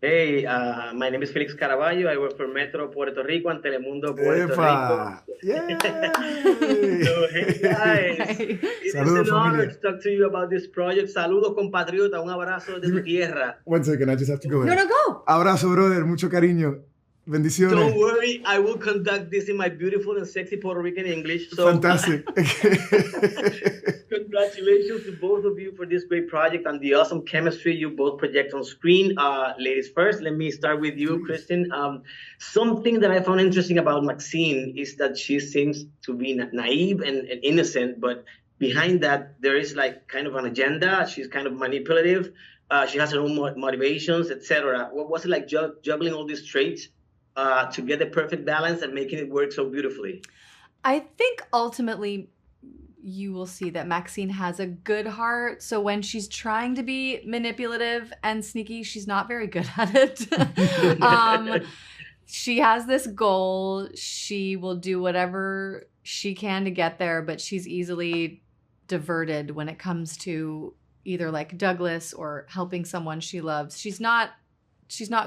Hey, my name is Felix Caraballo. I work for Metro Puerto Rico and Telemundo Puerto Rico. ¡Epa! ¡Yay! So, hey guys, Hi. it is Saludos, an honor familia. to talk to you about this project. Saludos, compatriota, un abrazo de tu tierra. One second, I just have to go No, in. go. Abrazo, brother. Mucho cariño. Bendiciones. Don't worry, I will conduct this in my beautiful and sexy Puerto Rican English. So, Fantastic. congratulations to both of you for this great project and the awesome chemistry you both project on screen. Ladies first, let me start with you, Kristen. Something that I found interesting about Maxine is that she seems to be naive and innocent, but behind that, there is like kind of an agenda. She's kind of manipulative. She has her own motivations, etc. What was it like juggling all these traits to get the perfect balance and making it work so beautifully? I think ultimately you will see that Maxine has a good heart. So when she's trying to be manipulative and sneaky, she's not very good at it. She has this goal. She will do whatever she can to get there, but she's easily diverted when it comes to either like Douglas or helping someone she loves. She's not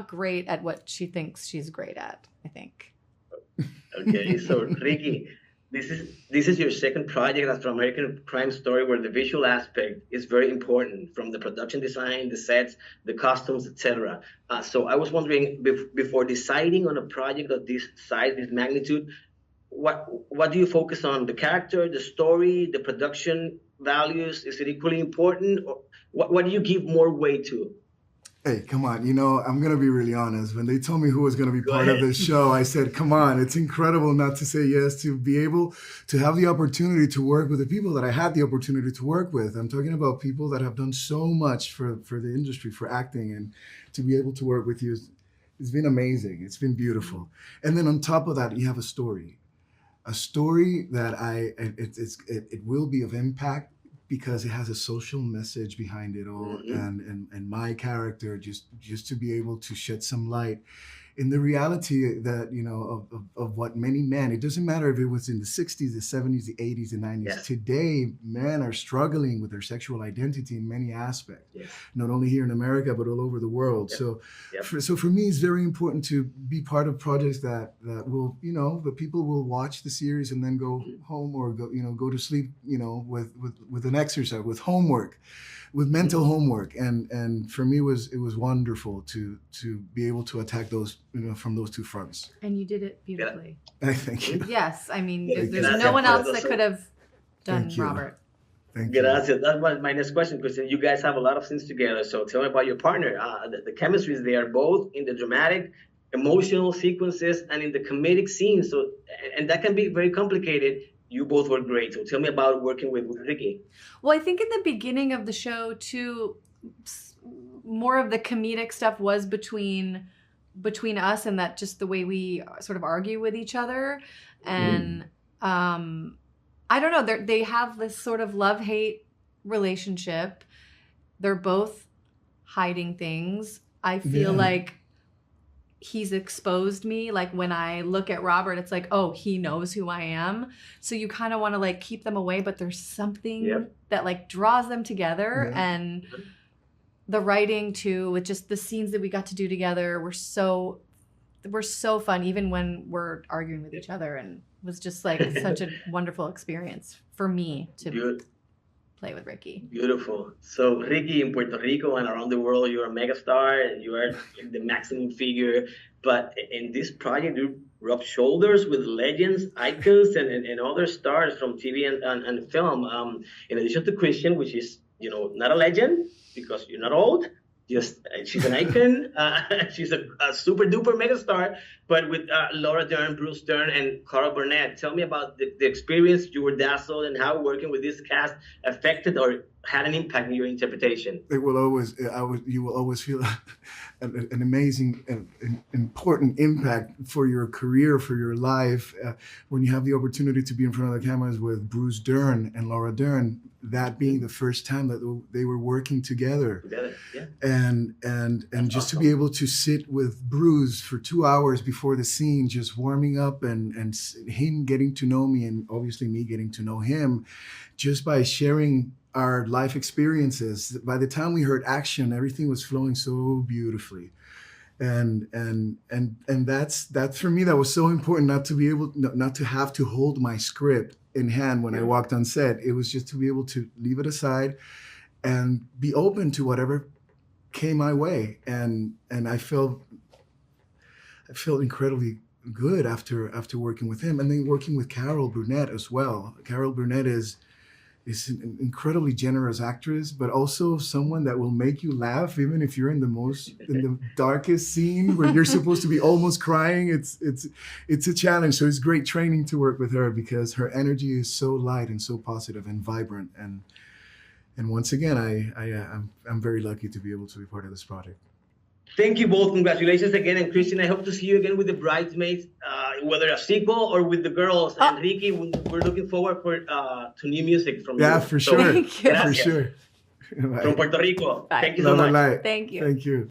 great at what she thinks she's great at, I think. Okay, so Ricky, this is your second project after American Crime Story, where the visual aspect is very important, from the production design, the sets, the costumes, etc. So I was wondering, before deciding on a project of this size, this magnitude, what do you focus on? The character, the story, the production values? Is it equally important, or what do you give more weight to? Hey, come on. You know, I'm going to be really honest. When they told me who was going to be part of this show, I said, come on, it's incredible not to say yes, to be able to have the opportunity to work with the people that I had the opportunity to work with. I'm talking about people that have done so much for the industry, for acting, and to be able to work with you, it's been amazing. It's been beautiful. And then on top of that, you have a story that it will be of impact, because it has a social message behind it all. Mm-hmm. and my character, just to be able to shed some light in the reality that, you know, of what many men, it doesn't matter if it was in the 60s, the 70s, the 80s, the 90s. Yes. Today, men are struggling with their sexual identity in many aspects, yes. Not only here in America, but all over the world. Yep. So for me, it's very important to be part of projects that will, you know, the people will watch the series and then go home or go to sleep, you know, with an exercise, with homework, with mental homework, and for me it was wonderful to be able to attack those, you know, from those two fronts. And you did it beautifully. Yeah. Thank you. Yes, I mean there's no one else that could have done Robert. Thank you. Gracias. That was my next question, Kristen. You guys have a lot of scenes together, so tell me about your partner. The chemistry is there, both in the dramatic, emotional sequences and in the comedic scenes. So, and that can be very complicated. You both were great. So tell me about working with Ricky. Well, I think in the beginning of the show, too, more of the comedic stuff was between us, and that just the way we sort of argue with each other. And I don't know, they have this sort of love-hate relationship. They're both hiding things. I feel like he's exposed me. Like when I look at Robert, it's like, oh, he knows who I am. So you kind of want to like keep them away, but there's something that like draws them together. And the writing too, with just the scenes that we got to do together were so fun, even when we're arguing with each other, and it was just like such a wonderful experience for me to play with Ricky. Beautiful. So Ricky, in Puerto Rico and around the world, you're a megastar. You are the maximum figure. But in this project, you rub shoulders with legends, icons, and other stars from TV and film. In addition to Christian, which is, you know, not a legend because you're not old. She's an icon. She's a super duper megastar. But with Laura Dern, Bruce Dern, and Burnett, tell me about the experience. You were dazzled, and how working with this cast affected or had an impact in your interpretation. It will always, you will always feel an amazing and important impact for your career, for your life, when you have the opportunity to be in front of the cameras with Bruce Dern and Laura Dern. That being the first time that they were working together. And just to be able to sit with Bruce for 2 hours before the scene, just warming up, and him getting to know me, and obviously me getting to know him, just by sharing our life experiences. By the time we heard action, everything was flowing so beautifully. And that's for me, that was so important, not to have to hold my script in hand when I walked on set. It was just to be able to leave it aside and be open to whatever came my way. And I felt incredibly good after working with him, and then working with Carol Burnett as well. Carol Burnett is an incredibly generous actress, but also someone that will make you laugh even if you're in the darkest scene where you're supposed to be almost crying. It's a challenge. So it's great training to work with her, because her energy is so light and so positive and vibrant. And once again, I'm very lucky to be able to be part of this project. Thank you both. Congratulations again. And Kristen, I hope to see you again with the Bridesmaids, whether a sequel or with the girls. And Ricky, we're looking forward to new music from you. Yeah, for sure. Thank you. For sure. From Puerto Rico. Bye. Thank you so much. Bye. Thank you. Thank you.